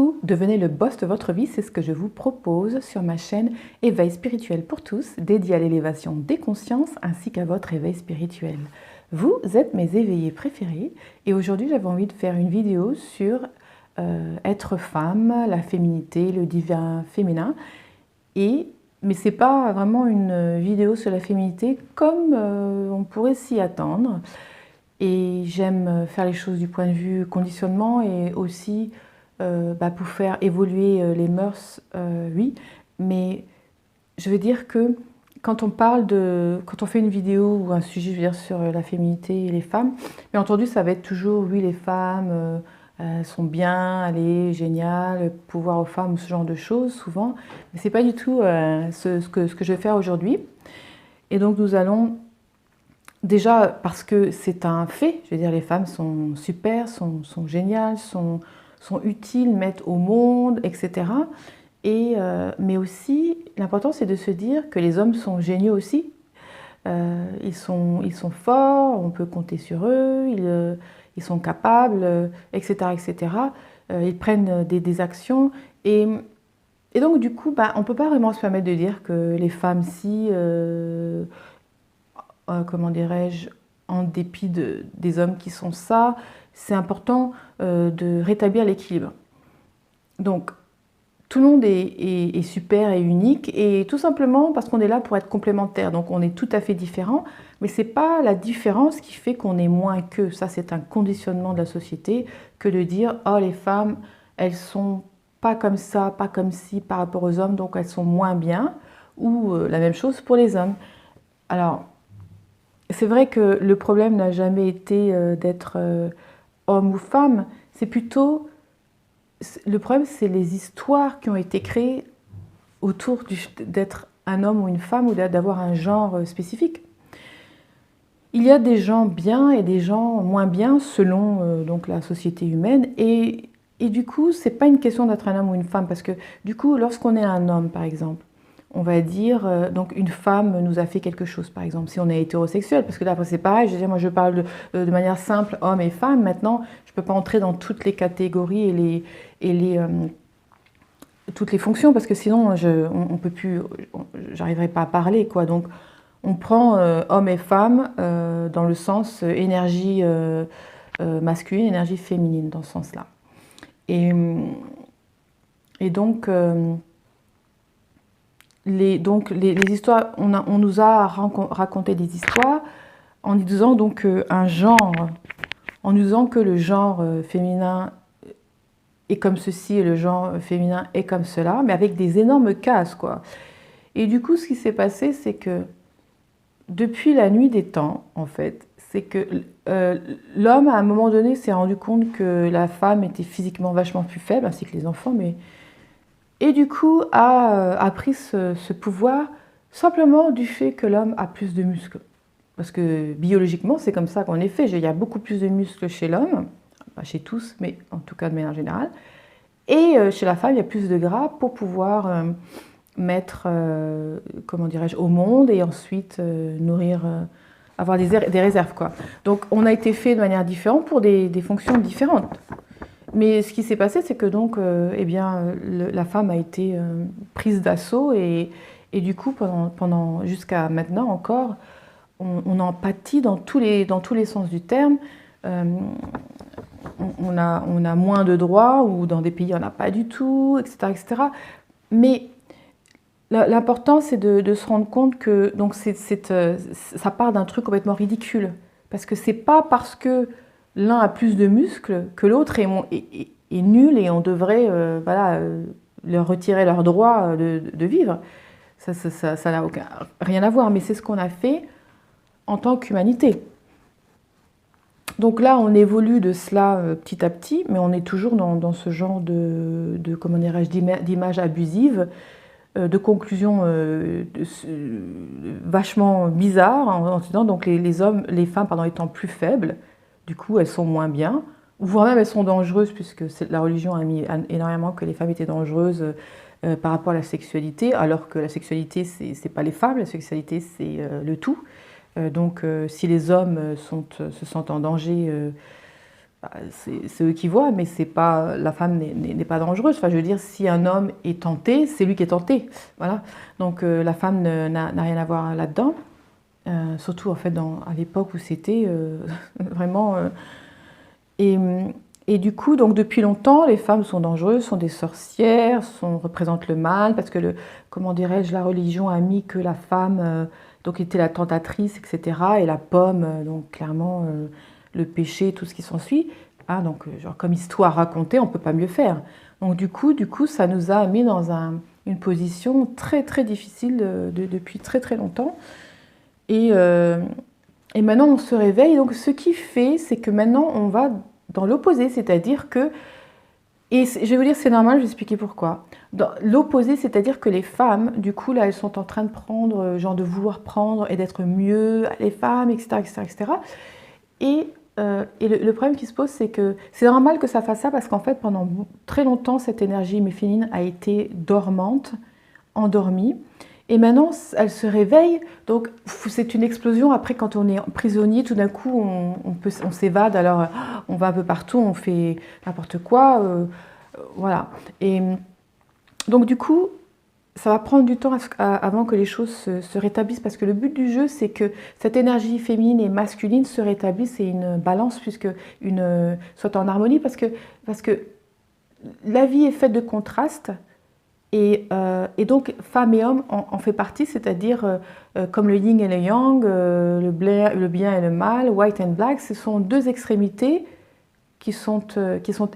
Coucou, devenez le boss de votre vie, c'est ce que je vous propose sur ma chaîne Éveil spirituel pour tous, dédiée à l'élévation des consciences ainsi qu'à votre éveil spirituel. Vous êtes mes éveillés préférés et aujourd'hui j'avais envie de faire une vidéo sur être femme, la féminité, le divin féminin. Mais ce n'est pas vraiment une vidéo sur la féminité comme on pourrait s'y attendre. Et j'aime faire les choses du point de vue conditionnement et aussi pour faire évoluer les mœurs, oui. Mais je veux dire que quand on fait une vidéo ou un sujet, je veux dire, sur la féminité et les femmes, bien entendu, ça va être toujours, oui, les femmes sont bien, allez, génial, pouvoir aux femmes, ce genre de choses, souvent. Mais c'est pas du tout ce que je vais faire aujourd'hui. Et donc, nous allons... Déjà parce que c'est un fait, je veux dire, les femmes sont super, sont géniales, sont utiles, mettent au monde, etc. Mais aussi, l'important c'est de se dire que les hommes sont géniaux aussi. Ils sont forts, on peut compter sur eux, ils sont capables, etc. etc. Ils prennent des actions. Et donc du coup, on ne peut pas vraiment se permettre de dire que les femmes, si... comment dirais-je, en dépit des hommes qui sont ça, c'est important de rétablir l'équilibre. Donc, tout le monde est super et unique, et tout simplement parce qu'on est là pour être complémentaires. Donc, on est tout à fait différents, mais ce n'est pas la différence qui fait qu'on est moins qu'eux. Ça, c'est un conditionnement de la société que de dire « Oh, les femmes, elles sont pas comme ça, pas comme ci par rapport aux hommes, donc elles sont moins bien », ou la même chose pour les hommes. Alors, c'est vrai que le problème n'a jamais été d'être homme ou femme, c'est plutôt... Le problème, c'est les histoires qui ont été créées autour d'être un homme ou une femme ou d'avoir un genre spécifique. Il y a des gens bien et des gens moins bien selon donc la société humaine. Et du coup, c'est pas une question d'être un homme ou une femme, parce que du coup, lorsqu'on est un homme, par exemple, on va dire, donc une femme nous a fait quelque chose, par exemple, si on est hétérosexuel, parce que là, c'est pareil, je veux dire, moi je parle de manière simple, homme et femme. Maintenant, je ne peux pas entrer dans toutes les catégories et toutes les fonctions, parce que sinon, on peut plus, j'arriverai pas à parler, quoi. Donc, on prend homme et femme dans le sens énergie masculine, énergie féminine, dans ce sens-là. Et donc... les histoires, on nous a raconté des histoires en nous disant donc un genre, en nous disant que le genre féminin est comme ceci et le genre féminin est comme cela, mais avec des énormes cases, quoi. Et du coup, ce qui s'est passé, c'est que depuis la nuit des temps, en fait, c'est que l'homme, à un moment donné, s'est rendu compte que la femme était physiquement vachement plus faible, ainsi que les enfants, et du coup a pris ce pouvoir simplement du fait que l'homme a plus de muscles. Parce que biologiquement, c'est comme ça qu'on est fait. Il y a beaucoup plus de muscles chez l'homme, pas chez tous, mais en tout cas de manière générale. Et chez la femme, il y a plus de gras pour pouvoir mettre, comment dirais-je, au monde et ensuite nourrir, avoir des réserves, quoi. Donc on a été fait de manière différente pour des fonctions différentes. Mais ce qui s'est passé, c'est que donc, la femme a été prise d'assaut et du coup, jusqu'à maintenant encore, on en pâtit dans tous les sens du terme. On a moins de droits, ou dans des pays, il n'y en a pas du tout, etc. etc. Mais l'important, c'est de se rendre compte que donc ça part d'un truc complètement ridicule. Parce que c'est pas parce que l'un a plus de muscles que l'autre est nul et on devrait leur retirer leur droit de vivre. Ça n'a rien à voir, mais c'est ce qu'on a fait en tant qu'humanité. Donc là, on évolue de cela petit à petit, mais on est toujours dans ce genre comment dirais-je, d'images abusives, de conclusions vachement bizarres, en disant donc les femmes étant plus faibles, du coup elles sont moins bien, voire même elles sont dangereuses, puisque la religion a mis énormément que les femmes étaient dangereuses par rapport à la sexualité, alors que la sexualité c'est pas les femmes, la sexualité c'est le tout. Donc si les hommes se sentent en danger, bah, c'est eux qui voient, mais c'est pas, la femme n'est pas dangereuse. Enfin, je veux dire, si un homme est tenté, c'est lui qui est tenté. Voilà. Donc la femme n'a rien à voir là-dedans. Surtout en fait à l'époque où c'était vraiment... et, et du coup, donc depuis longtemps, les femmes sont dangereuses, sont des sorcières, représentent le mal, parce que, comment dirais-je, la religion a mis que la femme donc était la tentatrice, etc. Et la pomme, donc clairement, le péché, tout ce qui s'ensuit. Hein, donc, genre, comme histoire racontée, on ne peut pas mieux faire. Donc du coup, ça nous a mis dans une position très très difficile depuis très très longtemps. Et, et maintenant, on se réveille. Donc ce qui fait, c'est que maintenant, on va dans l'opposé, c'est-à-dire que, et je vais vous dire c'est normal, je vais expliquer pourquoi. Dans l'opposé, c'est-à-dire que les femmes, du coup, là, elles sont en train de prendre, genre de vouloir prendre et d'être mieux, les femmes, etc., etc., etc. Et le problème qui se pose, c'est que c'est normal que ça fasse ça parce qu'en fait, pendant très longtemps, cette énergie féminine a été dormante, endormie. Et maintenant, elle se réveille, donc c'est une explosion. Après, quand on est prisonnier, tout d'un coup, on s'évade, alors on va un peu partout, on fait n'importe quoi, voilà. Et donc du coup, ça va prendre du temps avant que les choses se rétablissent, parce que le but du jeu, c'est que cette énergie féminine et masculine se rétablisse et une balance, puisque soit en harmonie, parce que la vie est faite de contrastes. Et donc, femme et homme en fait partie, c'est-à-dire comme le yin et le yang, le bien et le mal, white and black, ce sont deux extrémités qui sont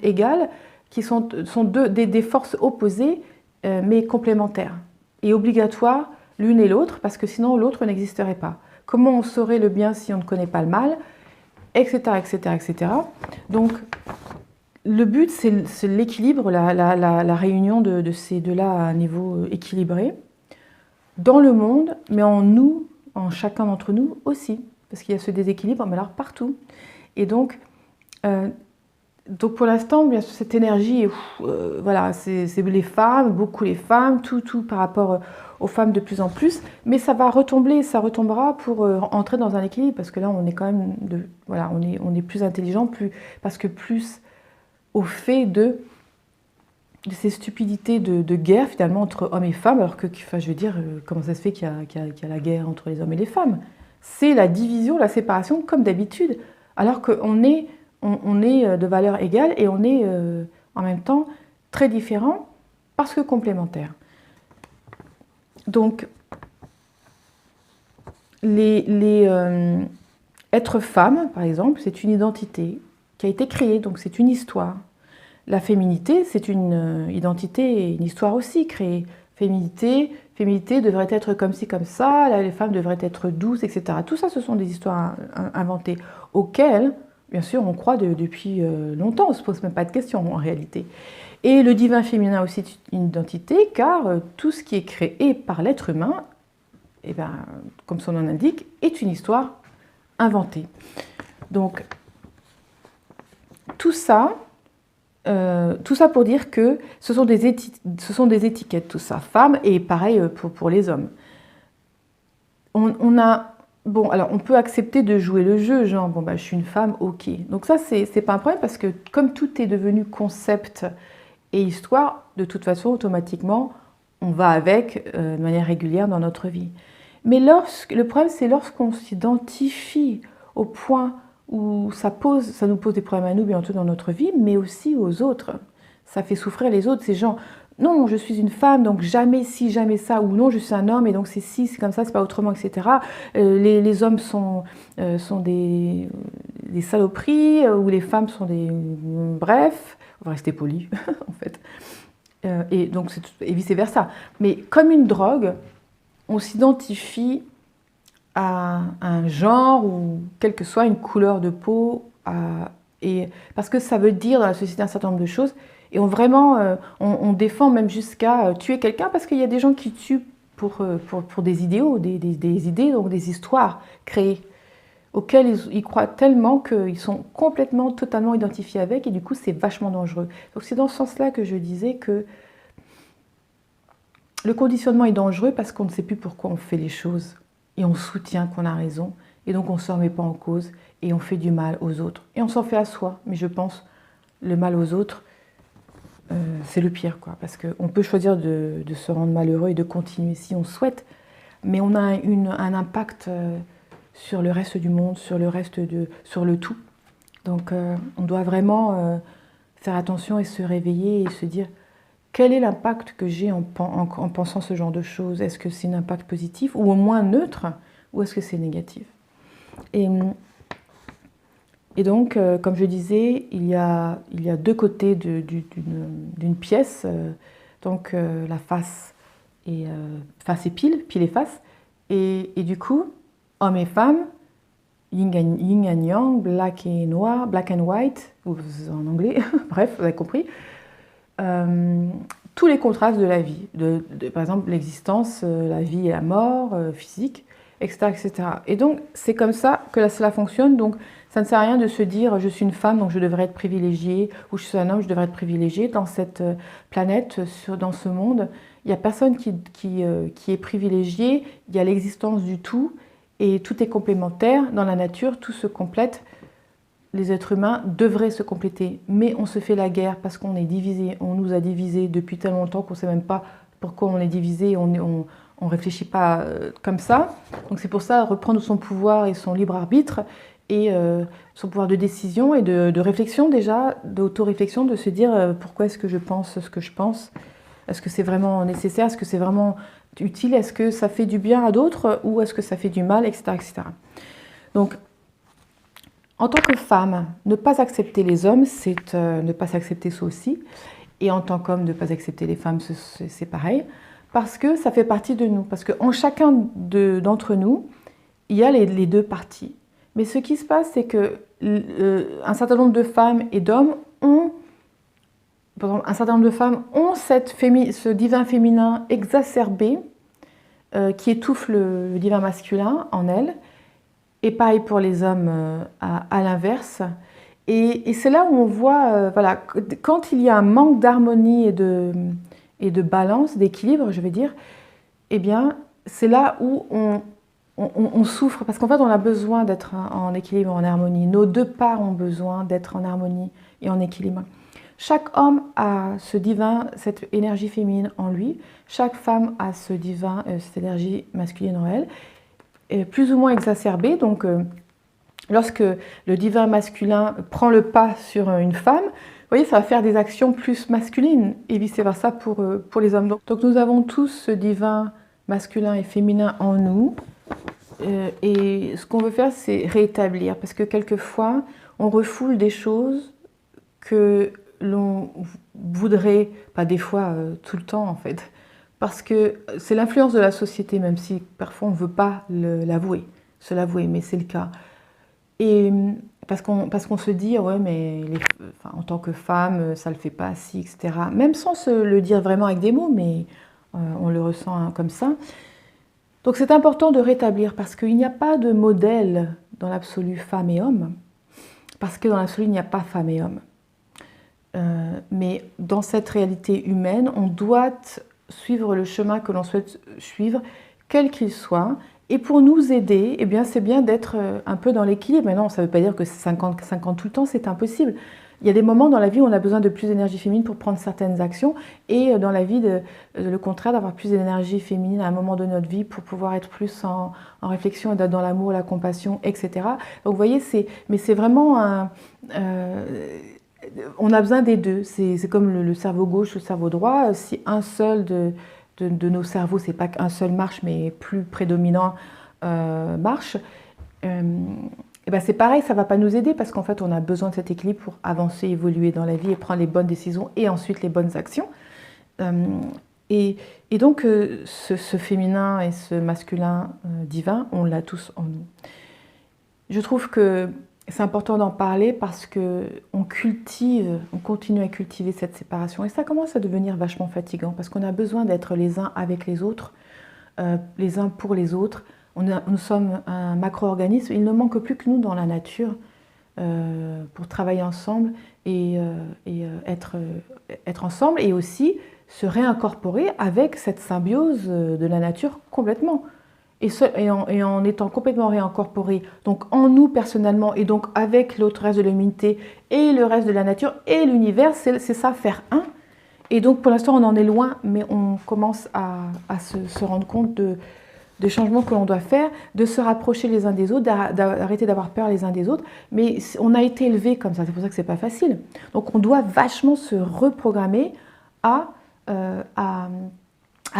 égales, qui sont des forces opposées, mais complémentaires et obligatoires l'une et l'autre, parce que sinon l'autre n'existerait pas. Comment on saurait le bien si on ne connaît pas le mal, etc., etc., etc. Donc, le but, c'est l'équilibre, la réunion de ces deux-là à un niveau équilibré, dans le monde, mais en nous, en chacun d'entre nous aussi, parce qu'il y a ce déséquilibre, mais alors partout. Et donc pour l'instant, bien sûr, cette énergie, voilà, c'est les femmes, beaucoup les femmes, tout par rapport aux femmes de plus en plus, mais ça va retomber, ça retombera pour entrer dans un équilibre, parce que là, on est quand même, voilà, on est plus intelligent, parce que plus au fait de ces stupidités de guerre finalement entre hommes et femmes, alors que, enfin, je veux dire, comment ça se fait qu'il y a la guerre entre les hommes et les femmes? C'est la division, la séparation, comme d'habitude, alors qu'on est, on est de valeur égale et on est en même temps très différents parce que complémentaires. Donc, être femme, par exemple, c'est une identité qui a été créée, donc c'est une histoire. La féminité, c'est une identité et une histoire aussi créée. Féminité devrait être comme ci, comme ça, là, les femmes devraient être douces, etc. Tout ça, ce sont des histoires inventées auxquelles, bien sûr, on croit depuis longtemps, on ne se pose même pas de questions en réalité. Et le divin féminin aussi est une identité, car tout ce qui est créé par l'être humain, eh bien, comme son nom l'indique, est une histoire inventée. Donc, tout ça pour dire que ce sont des étiquettes, tout ça, femmes, et pareil pour les hommes. Bon, alors on peut accepter de jouer le jeu, genre, bon, bah, je suis une femme, ok. Donc ça, c'est pas un problème, parce que comme tout est devenu concept et histoire, de toute façon, automatiquement, on va avec de manière régulière dans notre vie. Mais le problème, c'est lorsqu'on s'identifie au point où ça nous pose des problèmes à nous, bien entendu, dans notre vie, mais aussi aux autres. Ça fait souffrir les autres, ces gens. Non, je suis une femme, donc jamais ci, jamais ça, ou non, je suis un homme, et donc c'est ci, c'est comme ça, c'est pas autrement, etc. Les hommes sont des saloperies, ou les femmes sont des... Bref, on va rester poli, en fait. Et donc, et vice-versa. Mais comme une drogue, on s'identifie à un genre ou quelle que soit une couleur de peau, parce que ça veut dire dans la société un certain nombre de choses, et on défend même jusqu'à tuer quelqu'un, parce qu'il y a des gens qui tuent pour des idéaux, des idées, donc des histoires créées, auxquelles ils croient tellement qu'ils sont complètement, totalement identifiés avec, et du coup c'est vachement dangereux. Donc c'est dans ce sens-là que je disais que le conditionnement est dangereux, parce qu'on ne sait plus pourquoi on fait les choses. Et on soutient qu'on a raison. Et donc on ne se remet pas en cause et on fait du mal aux autres. Et on s'en fait à soi, mais je pense le mal aux autres, c'est le pire, quoi. Parce qu'on peut choisir de se rendre malheureux et de continuer si on souhaite, mais on a un impact sur le reste du monde, sur le tout. Donc on doit vraiment faire attention et se réveiller et se dire quel est l'impact que j'ai en pensant ce genre de choses. Est-ce que c'est un impact positif ou au moins neutre, ou est-ce que c'est négatif? Et donc, comme je disais, il y a deux côtés d'une pièce, donc la face et pile et face. Et du coup, hommes et femmes, yin and yang, black et noir, black and white, ou en anglais, bref, vous avez compris. Tous les contrastes de la vie, par exemple l'existence, la vie et la mort, physique, etc., etc. Et donc, c'est comme ça que cela fonctionne. Donc, ça ne sert à rien de se dire je suis une femme, donc je devrais être privilégiée, ou je suis un homme, je devrais être privilégié. Dans cette planète, dans ce monde, il n'y a personne qui est privilégié, il y a l'existence du tout, et tout est complémentaire. Dans la nature, tout se complète. Les êtres humains devraient se compléter, mais on se fait la guerre parce qu'on est divisé, on nous a divisés depuis tellement longtemps qu'on ne sait même pas pourquoi on est divisé, on ne réfléchit pas comme ça. Donc c'est pour ça, reprendre son pouvoir et son libre arbitre, et son pouvoir de décision et de réflexion déjà, d'auto-réflexion, de se dire pourquoi est-ce que je pense ce que je pense, est-ce que c'est vraiment nécessaire, est-ce que c'est vraiment utile, est-ce que ça fait du bien à d'autres ou est-ce que ça fait du mal, etc., etc. Donc, en tant que femme, ne pas accepter les hommes, c'est ne pas s'accepter soi aussi. Et en tant qu'homme, ne pas accepter les femmes, c'est pareil. Parce que ça fait partie de nous. Parce qu'en chacun d'entre nous, il y a les deux parties. Mais ce qui se passe, c'est qu'un certain nombre de femmes et d'hommes ont, par exemple, un certain nombre de femmes ont ce divin féminin exacerbé qui étouffe le divin masculin en elles. Et pareil pour les hommes à l'inverse. Et c'est là où on voit, voilà, quand il y a un manque d'harmonie et de balance, d'équilibre, je vais dire, eh bien, c'est là où on souffre, parce qu'en fait, on a besoin d'être en équilibre, en harmonie. Nos deux parts ont besoin d'être en harmonie et en équilibre. Chaque homme a ce divin, cette énergie féminine en lui. Chaque femme a ce divin, cette énergie masculine en elle. Plus ou moins exacerbée. Donc, lorsque le divin masculin prend le pas sur une femme, vous voyez, ça va faire des actions plus masculines et vice-versa pour les hommes. Donc, nous avons tous ce divin masculin et féminin en nous. Et ce qu'on veut faire, c'est rétablir. Parce que quelquefois, on refoule des choses que l'on voudrait, pas des fois, tout le temps en fait, parce que c'est l'influence de la société, même si parfois on ne veut pas se l'avouer, mais c'est le cas. Et parce qu'on se dit, ouais, mais en tant que femme, ça ne le fait pas si, etc. Même sans se le dire vraiment avec des mots, mais on le ressent comme ça. Donc c'est important de rétablir, parce qu'il n'y a pas de modèle dans l'absolu femme et homme, parce que dans l'absolu, il n'y a pas femme et homme. Mais dans cette réalité humaine, on doit suivre le chemin que l'on souhaite suivre, quel qu'il soit. Et pour nous aider, eh bien, c'est bien d'être un peu dans l'équilibre. Mais non, ça ne veut pas dire que c'est 50-50 tout le temps, c'est impossible. Il y a des moments dans la vie où on a besoin de plus d'énergie féminine pour prendre certaines actions, et dans la vie, le contraire, d'avoir plus d'énergie féminine à un moment de notre vie pour pouvoir être plus en réflexion et d'être dans l'amour, la compassion, etc. Donc vous voyez, mais c'est vraiment on a besoin des deux. C'est comme le cerveau gauche, le cerveau droit. Si un seul de nos cerveaux, c'est pas qu'un seul marche, mais plus prédominant marche, et ben c'est pareil, ça ne va pas nous aider, parce qu'en fait, on a besoin de cet équilibre pour avancer, évoluer dans la vie et prendre les bonnes décisions et ensuite les bonnes actions. Et donc, ce féminin et ce masculin divin, on l'a tous en nous. Je trouve que c'est important d'en parler parce qu'on continue à cultiver cette séparation. Et ça commence à devenir vachement fatigant, parce qu'on a besoin d'être les uns avec les autres, les uns pour les autres. Nous sommes un macro-organisme, il ne manque plus que nous dans la nature pour travailler ensemble et être ensemble, et aussi se réincorporer avec cette symbiose de la nature complètement. et en étant complètement réincorporé, donc en nous personnellement et donc avec l'autre reste de l'humanité et le reste de la nature et l'univers, c'est ça, faire un. Et donc pour l'instant on en est loin, mais on commence à se rendre compte des changements que l'on doit faire, de se rapprocher les uns des autres, d'arrêter d'avoir peur les uns des autres. Mais on a été élevés comme ça, c'est pour ça que c'est pas facile. Donc on doit vachement se reprogrammer à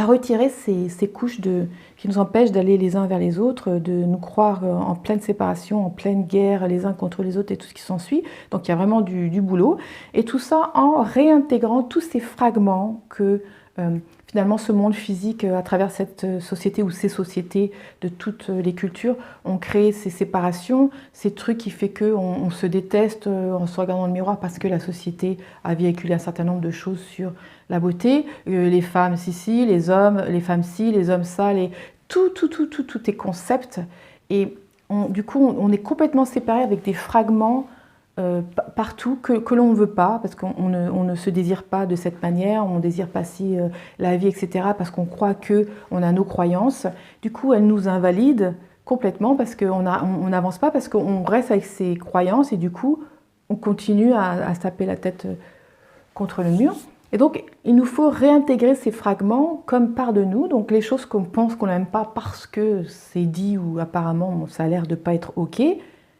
retirer ces couches qui nous empêchent d'aller les uns vers les autres, de nous croire en pleine séparation, en pleine guerre les uns contre les autres et tout ce qui s'ensuit. Donc il y a vraiment du boulot. Et tout ça en réintégrant tous ces fragments que finalement ce monde physique, à travers cette société ou ces sociétés de toutes les cultures, ont créé ces séparations, ces trucs qui font qu'on se déteste en se regardant dans le miroir parce que la société a véhiculé un certain nombre de choses sur la beauté, les femmes ci, les hommes, les femmes ci, les hommes ça, tout est concept. Et du coup, on est complètement séparés avec des fragments partout que l'on ne veut pas, parce qu'on ne se désire pas de cette manière, on ne désire pas si la vie, etc., parce qu'on croit qu'on a nos croyances. Du coup, elles nous invalident complètement parce qu'on n'avance pas, parce qu'on reste avec ses croyances et du coup, on continue à se taper la tête contre le mur. Et donc, il nous faut réintégrer ces fragments comme part de nous. Donc, les choses qu'on pense qu'on n'aime pas parce que c'est dit ou apparemment ça a l'air de ne pas être OK,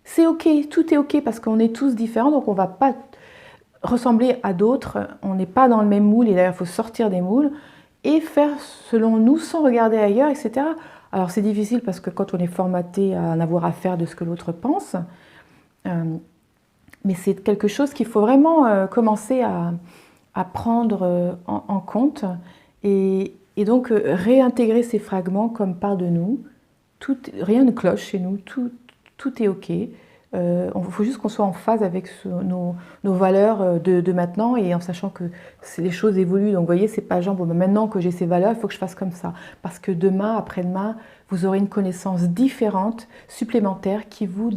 c'est OK, tout est OK parce qu'on est tous différents, donc on ne va pas ressembler à d'autres, on n'est pas dans le même moule, et d'ailleurs il faut sortir des moules et faire selon nous sans regarder ailleurs, etc. Alors c'est difficile parce que quand on est formaté à en avoir à faire de ce que l'autre pense, mais c'est quelque chose qu'il faut vraiment commencer à prendre en compte et donc réintégrer ces fragments comme part de nous. Rien ne cloche chez nous, tout est OK. Il faut juste qu'on soit en phase avec nos valeurs de maintenant et en sachant que les choses évoluent. Donc vous voyez, c'est pas genre, bon, maintenant que j'ai ces valeurs, il faut que je fasse comme ça. Parce que demain, après-demain, vous aurez une connaissance différente, supplémentaire, qui vous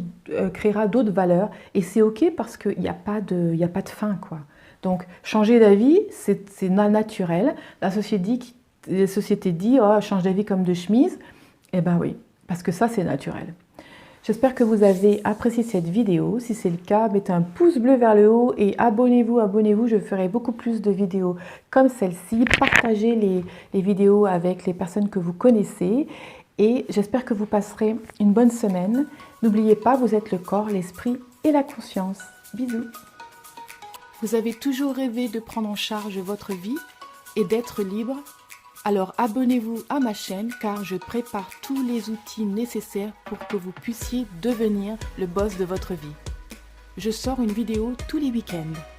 créera d'autres valeurs. Et c'est OK parce qu'il n'y a pas de fin, quoi. Donc changer d'avis, c'est naturel. La société dit, oh, change d'avis comme de chemise. Eh bien oui, parce que ça, c'est naturel. J'espère que vous avez apprécié cette vidéo. Si c'est le cas, mettez un pouce bleu vers le haut et abonnez-vous, je ferai beaucoup plus de vidéos comme celle-ci. Partagez les vidéos avec les personnes que vous connaissez et j'espère que vous passerez une bonne semaine. N'oubliez pas, vous êtes le corps, l'esprit et la conscience. Bisous. Vous avez toujours rêvé de prendre en charge votre vie et d'être libre? Alors abonnez-vous à ma chaîne car je prépare tous les outils nécessaires pour que vous puissiez devenir le boss de votre vie. Je sors une vidéo tous les week-ends.